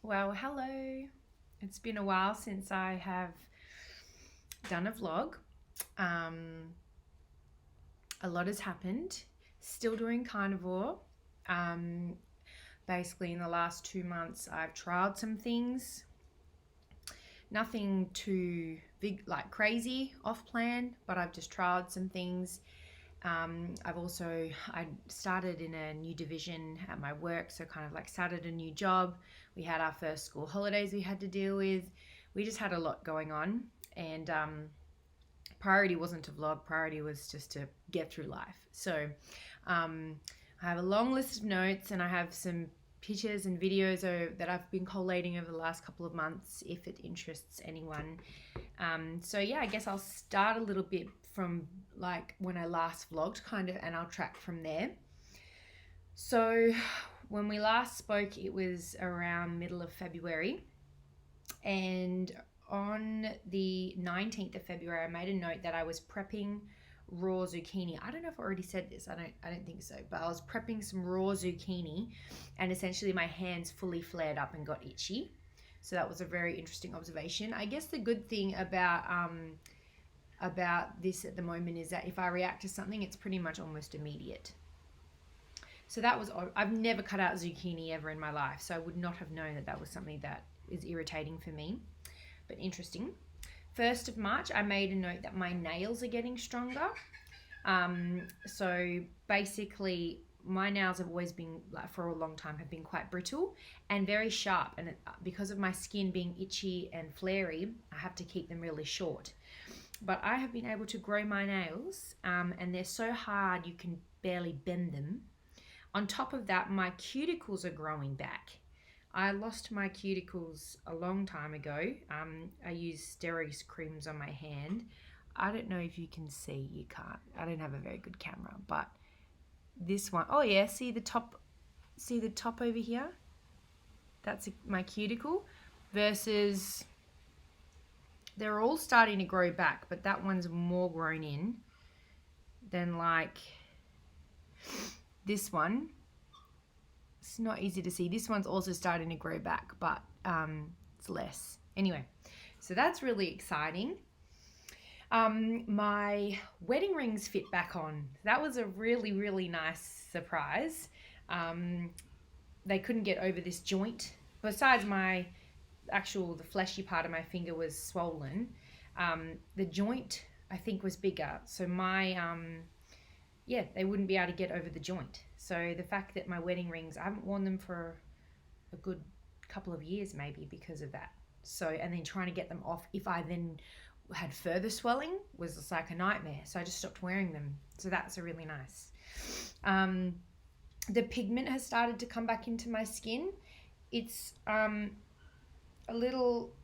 Well, hello. It's been a while since I have done a vlog. Um, a lot has happened. Still doing carnivore. Um, Basically, in the last 2 months, I've tried some things. Nothing too big, like crazy off plan, but I've just tried some things. I started in a new division at my work, so kind of like started a new job. We had our first school holidays we had to deal with. We just had a lot going on, and priority wasn't to vlog, priority was just to get through life. So um, I have a long list of notes, and I have some pictures and videos that I've been collating over the last couple of months if it interests anyone. So yeah, I guess I'll start a little bit from like when I last vlogged kind of, and I'll track from there. So when we last spoke, it was around middle of February, and on the 19th of February, I made a note that I was prepping raw zucchini. I don't know if I already said this. I don't think so, but I was prepping some raw zucchini, and essentially my hands fully flared up and got itchy. So that was a very interesting observation. I guess the good thing about this at the moment is that if I react to something, it's pretty much almost immediate. So that was odd. I've never cut out zucchini ever in my life, so I would not have known that that was something that is irritating for me, but interesting. 1st of March, I made a note that my nails are getting stronger. So basically, my nails have always been, like for a long time, have been quite brittle and very sharp. And because of my skin being itchy and flary, I have to keep them really short. But I have been able to grow my nails, and they're so hard you can barely bend them. On top of that, my cuticles are growing back. I lost my cuticles a long time ago. I use steroid creams on my hand. I don't know if you can see. You can't. I don't have a very good camera, but this one, oh yeah, see the top over here? That's my cuticle, versus they're all starting to grow back, but that one's more grown in than like this one. It's not easy to see. This one's also starting to grow back, but it's less. Anyway, so that's really exciting. My wedding rings fit back on. That was a really, really nice surprise. They couldn't get over this joint. Besides the fleshy part of my finger was swollen. The joint, I think, was bigger. So they wouldn't be able to get over the joint. So the fact that my wedding rings, I haven't worn them for a good couple of years maybe because of that. So, and then trying to get them off if I then had further swelling was just like a nightmare. So I just stopped wearing them. So that's a really nice. The pigment has started to come back into my skin. It's a little,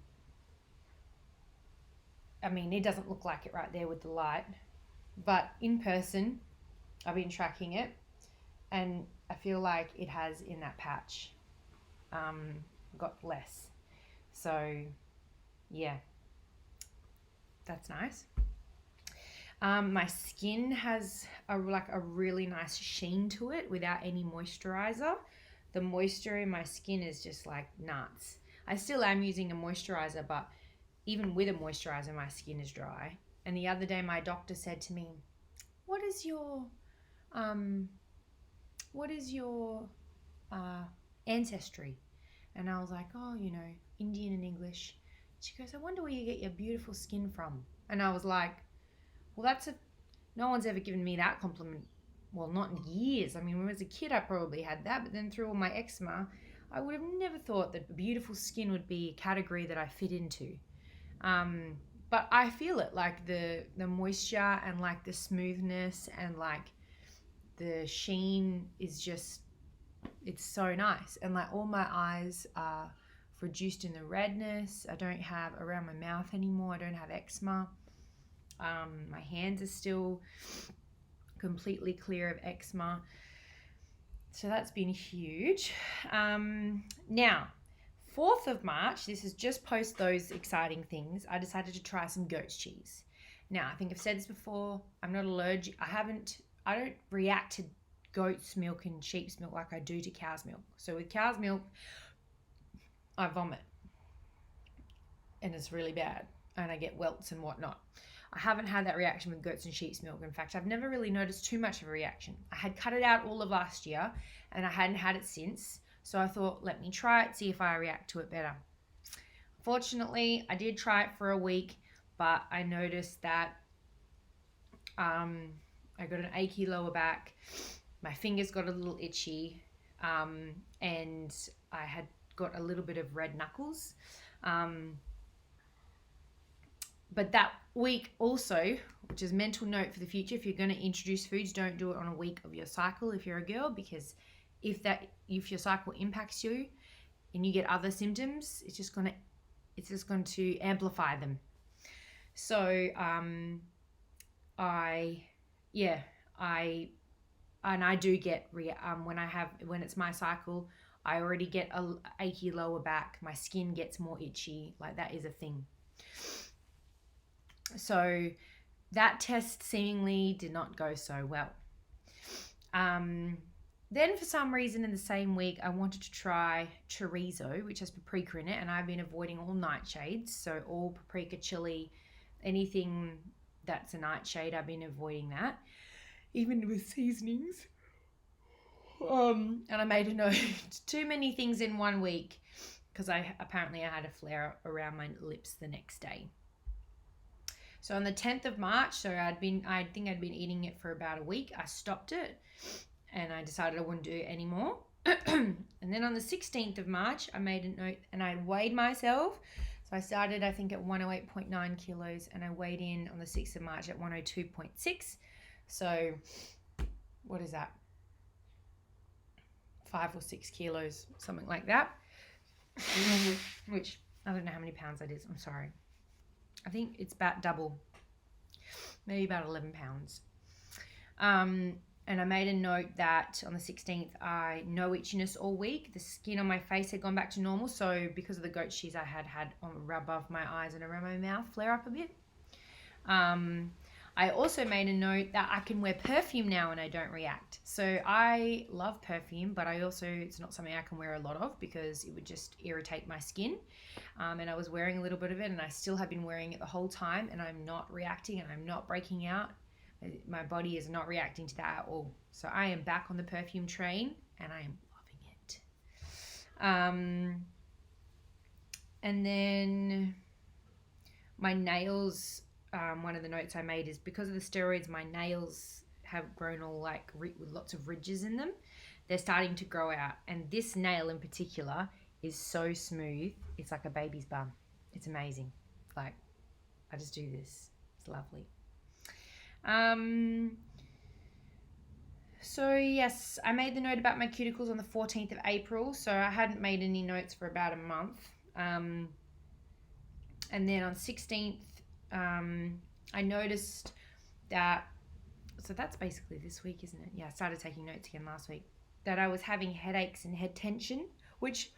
I mean, it doesn't look like it right there with the light, but in person, I've been tracking it, and I feel like it has in that patch got less. So yeah, that's nice. My skin has a really nice sheen to it without any moisturizer. The moisture in my skin is just like nuts. I still am using a moisturizer, but even with a moisturizer, my skin is dry. And the other day, my doctor said to me, what is your ancestry? And I was like, oh, Indian and English. She goes, I wonder where you get your beautiful skin from. And I was like, well, no one's ever given me that compliment. Well, not in years. I mean, when I was a kid, I probably had that, but then through all my eczema, I would have never thought that beautiful skin would be a category that I fit into. But I feel it, like the moisture and like the smoothness and like the sheen is just, it's so nice. And like all my eyes are reduced in the redness. I don't have around my mouth anymore. I don't have eczema. My hands are still completely clear of eczema. So that's been huge. Now, 4th of March, this is just post those exciting things, I decided to try some goat's cheese. Now, I think I've said this before, I'm not allergic. I don't react to goat's milk and sheep's milk like I do to cow's milk. So with cow's milk, I vomit, and it's really bad, and I get welts and whatnot. I haven't had that reaction with goat's and sheep's milk. In fact, I've never really noticed too much of a reaction. I had cut it out all of last year, and I hadn't had it since. So I thought, let me try it, see if I react to it better. Fortunately, I did try it for a week, but I noticed that I got an achy lower back. My fingers got a little itchy, and I had got a little bit of red knuckles. But that week also, which is mental note for the future, if you're going to introduce foods, don't do it on a week of your cycle if you're a girl, because if your cycle impacts you and you get other symptoms, it's just going to amplify them. So I do get when it's my cycle, I already get a achy lower back. My skin gets more itchy. Like, that is a thing. So that test seemingly did not go so well. Then for some reason in the same week, I wanted to try chorizo, which has paprika in it, and I've been avoiding all nightshades. So all paprika, chili, anything that's a nightshade, I've been avoiding that, even with seasonings. And I made a note, too many things in 1 week, because I had a flare around my lips the next day. So on the 10th of March, so I think I'd been eating it for about a week. I stopped it, and I decided I wouldn't do it anymore. And then on the 16th of March, I made a note, and I weighed myself. So I started, I think, at 108.9 kilos, and I weighed in on the 6th of March at 102.6. So what is that? 5 or 6 kilos, something like that. Which, I don't know how many pounds that is. I'm sorry. I think it's about double, maybe about 11 pounds. And I made a note that on the 16th, no itchiness all week. The skin on my face had gone back to normal. So because of the goat cheese, I had above my eyes and around my mouth flare up a bit. I also made a note that I can wear perfume now and I don't react. So I love perfume, but it's not something I can wear a lot of because it would just irritate my skin. And I was wearing a little bit of it, and I still have been wearing it the whole time, and I'm not reacting and I'm not breaking out. My body is not reacting to that at all. So I am back on the perfume train, and I am loving it. And then my nails, one of the notes I made is because of the steroids, my nails have grown all with lots of ridges in them. They're starting to grow out. And this nail in particular is so smooth. It's like a baby's bum. It's amazing. Like, I just do this. It's lovely. So yes, I made the note about my cuticles on the 14th of April. So I hadn't made any notes for about a month. And then on 16th, I noticed that, so that's basically this week, isn't it? Yeah, I started taking notes again last week, that I was having headaches and head tension, which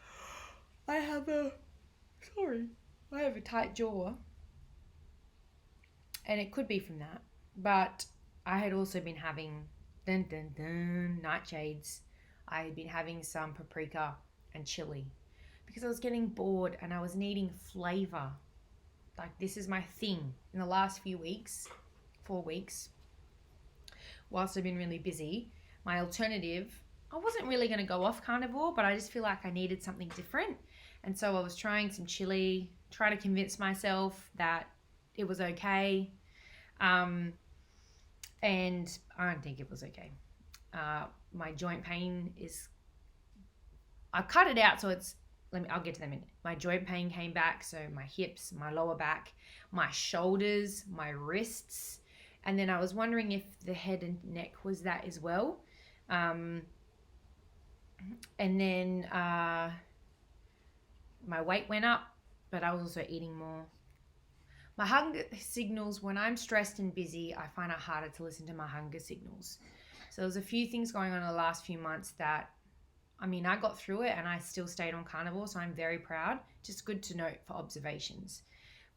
I have a tight jaw, and it could be from that, but I had also been having nightshades. I had been having some paprika and chili because I was getting bored and I was needing flavor. Like, this is my thing. In the last 4 weeks, whilst I've been really busy, my alternative, I wasn't really going to go off carnivore, but I just feel like I needed something different. And so I was trying some chili, trying to convince myself that it was okay. And I don't think it was okay. My joint pain I cut it out, so I'll get to them in a minute. My joint pain came back, so my hips, my lower back, my shoulders, my wrists, and then I was wondering if the head and neck was that as well. And then my weight went up, but I was also eating more. My hunger signals, when I'm stressed and busy, I find it harder to listen to my hunger signals. So there's a few things going on in the last few months that, I got through it and I still stayed on carnivore, so I'm very proud. Just good to note for observations.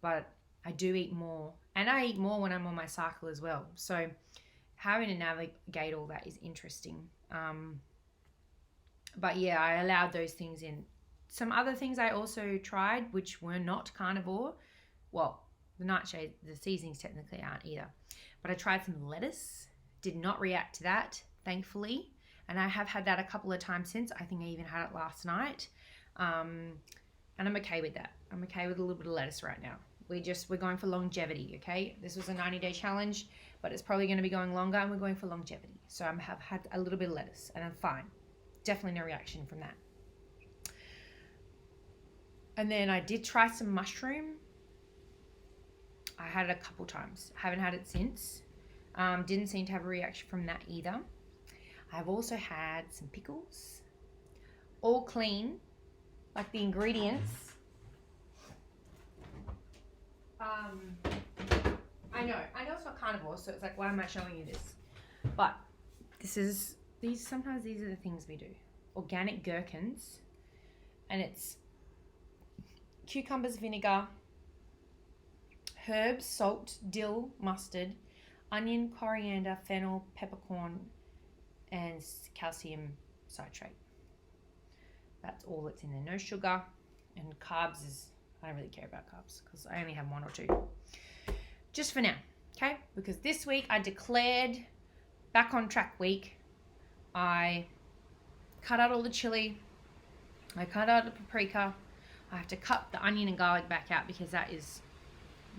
But I do eat more, and I eat more when I'm on my cycle as well. So having to navigate all that is interesting. But yeah, I allowed those things in some other things I also tried, which were not carnivore. Well, the nightshade, the seasonings technically aren't either. But I tried some lettuce. Did not react to that, thankfully. And I have had that a couple of times since. I think I even had it last night. And I'm okay with that. I'm okay with a little bit of lettuce right now. We're going for longevity, okay? This was a 90-day challenge, but it's probably going to be going longer, and we're going for longevity. So I have had a little bit of lettuce, and I'm fine. Definitely no reaction from that. And then I did try some mushroom. I had it a couple times. Haven't had it since. Didn't seem to have a reaction from that either. I've also had some pickles. All clean, like the ingredients. I know it's not carnivore, so it's like, why am I showing you this? But sometimes these are the things we do. Organic gherkins, and it's cucumbers, vinegar, herbs, salt, dill, mustard, onion, coriander, fennel, peppercorn, and calcium citrate. That's all that's in there. No sugar, and carbs is, I don't really care about carbs because I only have 1 or 2. Just for now, okay? Because this week I declared back on track week. I cut out all the chili. I cut out the paprika. I have to cut the onion and garlic back out because that is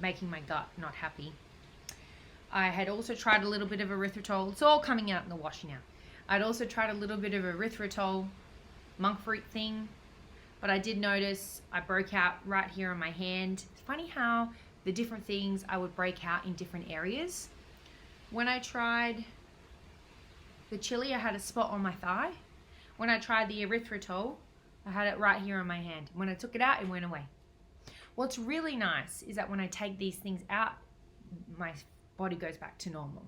making my gut not happy. I had also tried a little bit of erythritol. It's all coming out in the wash now. I'd also tried a little bit of erythritol monk fruit thing, but I did notice I broke out right here on my hand. It's funny how the different things I would break out in different areas. When I tried the chili, I had a spot on my thigh. When I tried the erythritol, I had it right here on my hand. When I took it out, it went away. What's really nice is that when I take these things out, my body goes back to normal.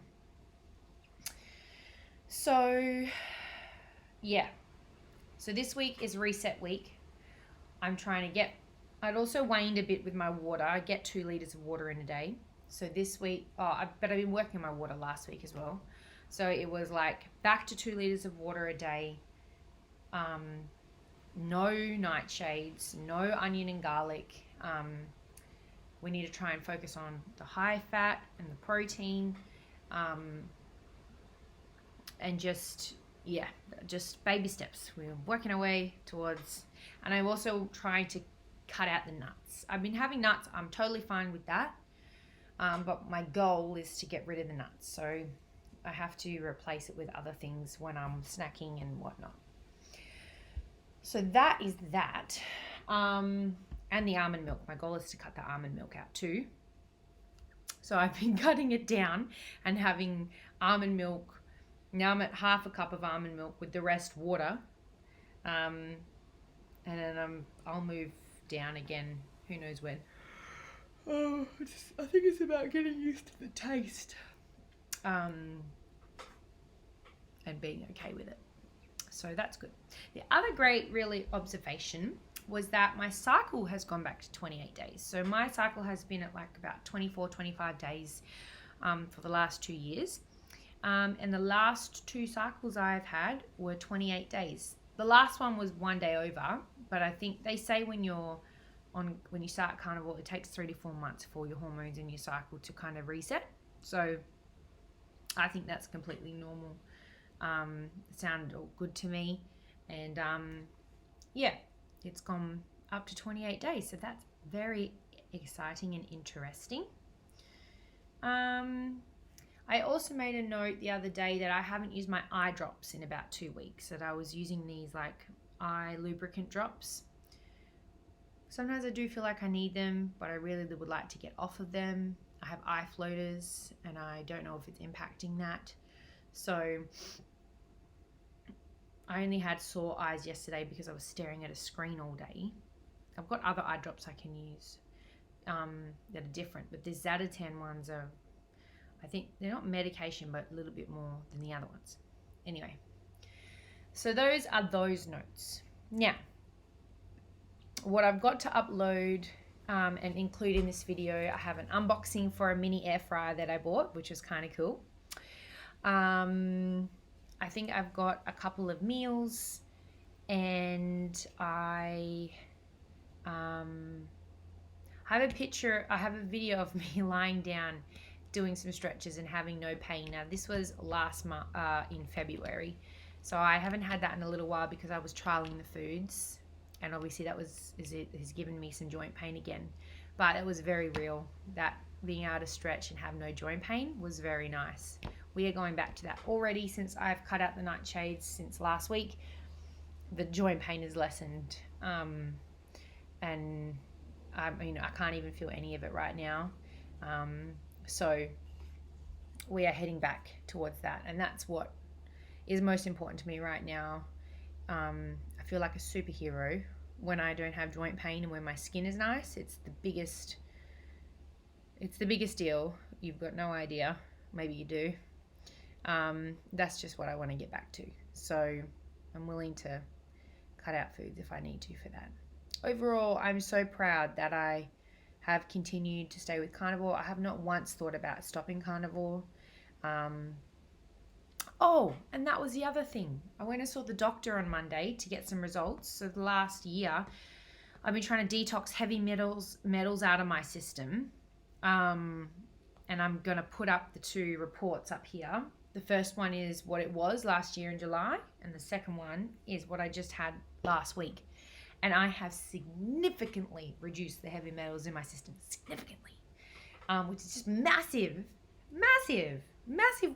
So, yeah. So this week is reset week. I'm trying to get, I'd also waned a bit with my water. I get 2 liters of water in a day. So this week, but I've been working on my water last week as well. So it was like back to 2 liters of water a day. No nightshades, no onion and garlic. We need to try and focus on the high fat and the protein. And just baby steps. We're working our way towards, and I'm also trying to cut out the nuts. I've been having nuts. I'm totally fine with that. But my goal is to get rid of the nuts. So I have to replace it with other things when I'm snacking and whatnot. So that is that. And the almond milk. My goal is to cut the almond milk out too. So I've been cutting it down and having almond milk. Now I'm at half a cup of almond milk with the rest water. And then I'll move down again. Who knows when. I think it's about getting used to the taste. And being okay with it. So that's good. The other great really observation was that my cycle has gone back to 28 days. So my cycle has been at like about 24, 25 days for the last 2 years. And the last 2 cycles I've had were 28 days. The last one was 1 day over, but I think they say when you start carnivore, it takes 3 to 4 months for your hormones and your cycle to kind of reset. So I think that's completely normal. It sounded all good to me. And yeah, it's gone up to 28 days. So that's very exciting and interesting. I also made a note the other day that I haven't used my eye drops in about 2 weeks. That I was using these like eye lubricant drops. Sometimes I do feel like I need them, but I really would like to get off of them. I have eye floaters and I don't know if it's impacting that. So I only had sore eyes yesterday because I was staring at a screen all day. I've got other eye drops I can use that are different, but the Zatatan ones are, I think they're not medication, but a little bit more than the other ones. Anyway, so those are those notes. Now, what I've got to upload and include in this video, I have an unboxing for a mini air fryer that I bought, which is kind of cool. I think I've got a couple of meals and I have a video of me lying down doing some stretches and having no pain. Now this was last month in February, so I haven't had that in a little while because I was trialing the foods, and obviously that has given me some joint pain again. But it was very real. That being able to stretch and have no joint pain was very nice. We are going back to that already since I've cut out the nightshades since last week. The joint pain is lessened, and I can't even feel any of it right now. So we are heading back towards that, and that's what is most important to me right now. I feel like a superhero when I don't have joint pain and when my skin is nice. It's the biggest deal. You've got no idea. Maybe you do. That's just what I want to get back to. So I'm willing to cut out foods if I need to for that. Overall, I'm so proud that I have continued to stay with carnivore. I have not once thought about stopping carnivore. Oh, and that was the other thing. I went and saw the doctor on Monday to get some results. So the last year, I've been trying to detox heavy metals out of my system. And I'm going to put up the 2 reports up here. The first one is what it was last year in July, and the second one is what I just had last week. And I have significantly reduced the heavy metals in my system, significantly, which is just massive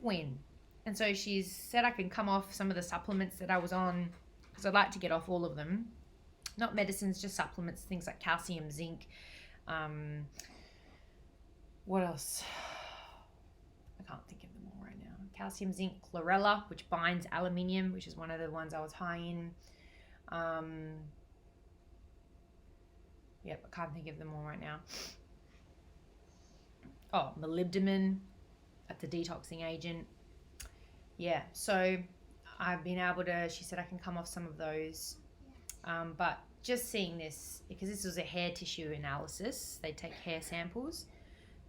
win. And so she's said I can come off some of the supplements that I was on, because I'd like to get off all of them. Not medicines, just supplements, things like calcium, zinc. What else? I can't think of them all right now. Calcium, zinc, chlorella, which binds aluminium, which is one of the ones I was high in. Yep, I can't think of them all right now. Oh, molybdenum, that's a detoxing agent. Yeah, so I've been able to, she said I can come off some of those. But just seeing this, because this was a hair tissue analysis, they take hair samples.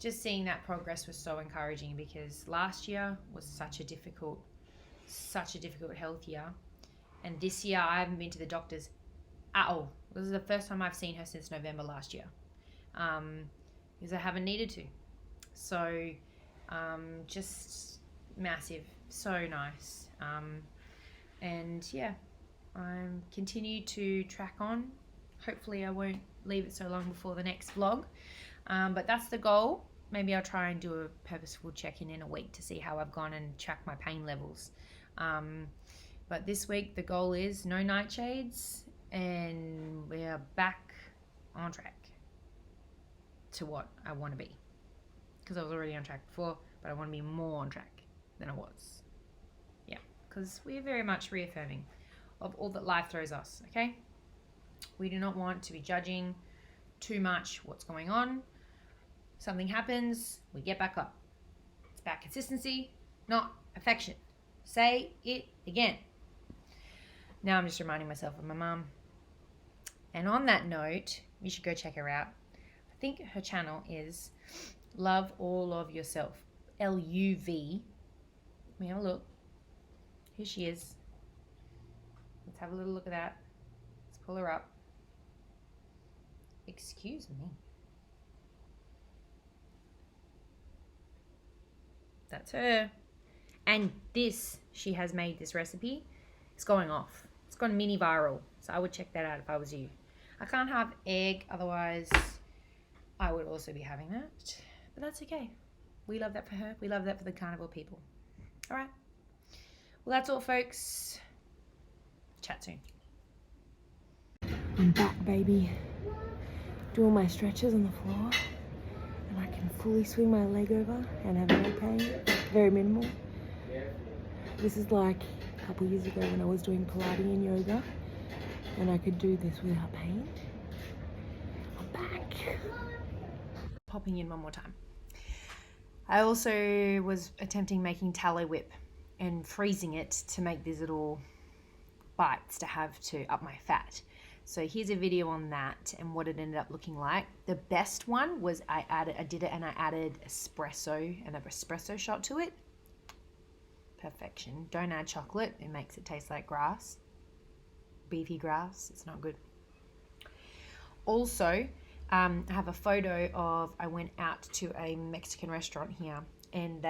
Just seeing that progress was so encouraging, because last year was such a difficult health year. And this year I haven't been to the doctors at all. This is the first time I've seen her since November last year, because I haven't needed to. So just massive, so nice. And yeah, I'm continue to track on. Hopefully I won't leave it so long before the next vlog, but that's the goal. Maybe I'll try and do a purposeful check-in in a week to see how I've gone and track my pain levels. But this week the goal is no nightshades, and we are back on track to what I want to be, because I was already on track before, but I want to be more on track than I was. Yeah, because we are very much reaffirming of all that life throws us, okay? We do not want to be judging too much what's going on. Something happens, we get back up. It's about consistency, not perfection. Say it again. Now I'm just reminding myself of my mum. And on that note, you should go check her out. I think her channel is Love All of Yourself. LUV. Let me have a look. Here she is. Let's have a little look at that. Let's pull her up. Excuse me. That's her. And this, she has made this recipe. It's going off. It's gone mini viral. So I would check that out if I was you. I can't have egg, otherwise I would also be having that. But that's okay. We love that for her. We love that for the carnivore people. All right. Well, that's all, folks. Chat soon. I'm back, baby. Doing my stretches on the floor. And I can fully swing my leg over and have no pain. Very minimal. This is like a couple years ago when I was doing Pilates and yoga, and I could do this without pain. I'm back. Popping in one more time. I also was attempting making tallow whip and freezing it to make these little bites to have to up my fat. So here's a video on that and what it ended up looking like. The best one was I did it and I added espresso and an espresso shot to it. Perfection. Don't add chocolate. It makes it taste like grass. beefy grass. It's not good. Also, I have a photo of, I went out to a Mexican restaurant here, and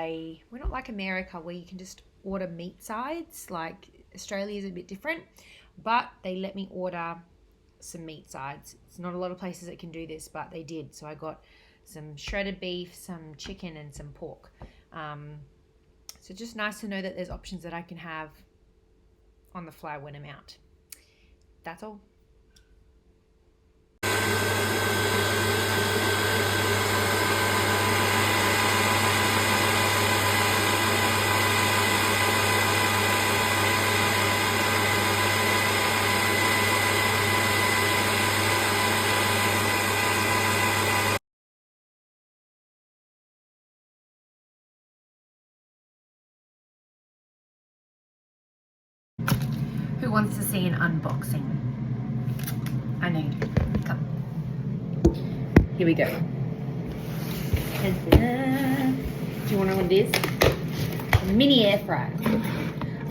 we're not like America where you can just order meat sides. Like Australia is a bit different, but they let me order some meat sides. It's not a lot of places that can do this, but they did. So I got some shredded beef, some chicken, and some pork. So just nice to know that there's options that I can have on the fly when I'm out. That's all. Who wants to see an unboxing? I know. Come. Here we go. Ta-da. Do you want to know what it is? A mini air fryer.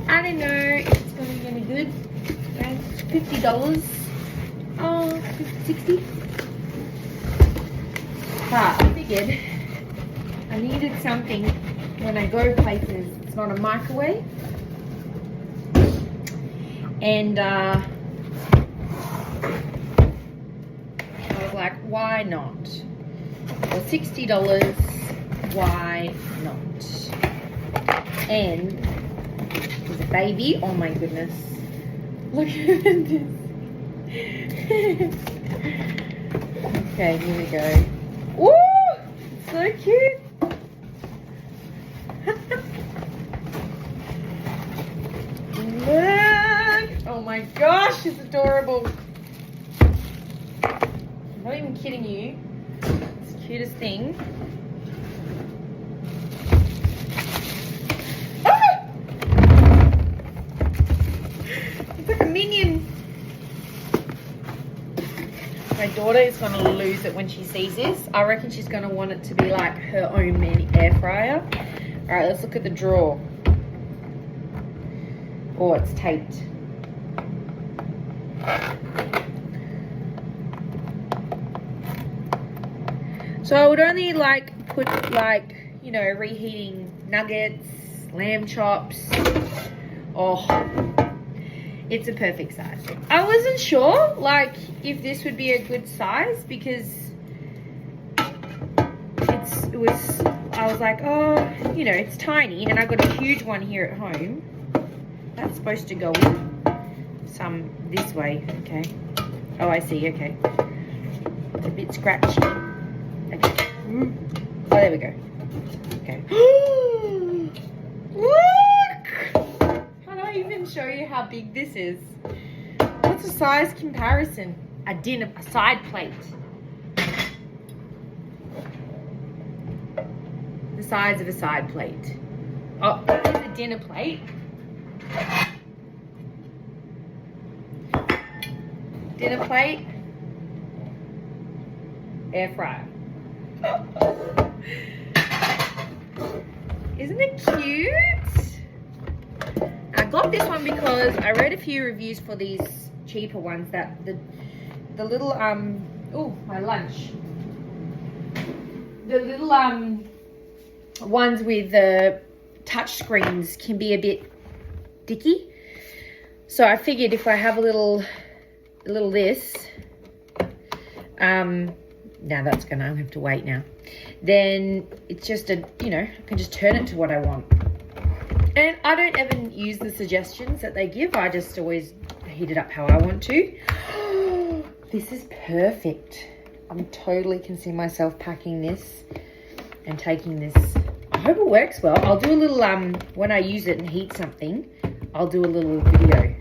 I don't know if it's going to be any good. Okay, $50. Oh, 60. But I figured I needed something when I go places. It's not a microwave. And I was like, why not? For $60, why not? And there's a baby. Oh my goodness. Look at this. Okay, here we go. Woo! So cute. Oh my gosh, it's adorable. I'm not even kidding you. It's the cutest thing. Ah! It's like a minion. My daughter is going to lose it when she sees this. I reckon she's going to want it to be like her own mini air fryer. Alright, let's look at the drawer. Oh, it's taped. So I would only put reheating nuggets, lamb chops. Oh, it's a perfect size. I wasn't sure if this would be a good size because I was like, oh, it's tiny, and I got a huge one here at home. That's supposed to go in some this way. Okay. Oh, I see. Okay. It's a bit scratchy. Okay. Oh, there we go. Okay. Look! How do I even show you how big this is? What's the size comparison? A side plate. The size of a side plate. Oh, it's a dinner plate. Dinner plate, air fryer. Isn't it cute? I got this one because I read a few reviews for these cheaper ones that the little oh, my lunch. The little ones with the touch screens can be a bit dicky. So I figured if I have a little this, now that's gonna, I'm gonna have to wait now. Then it's just I can just turn it to what I want. And I don't ever use the suggestions that they give. I just always heat it up how I want to. This is perfect. I'm totally can see myself packing this and taking this. I hope it works well. I'll do a little, when I use it and heat something, I'll do a little video.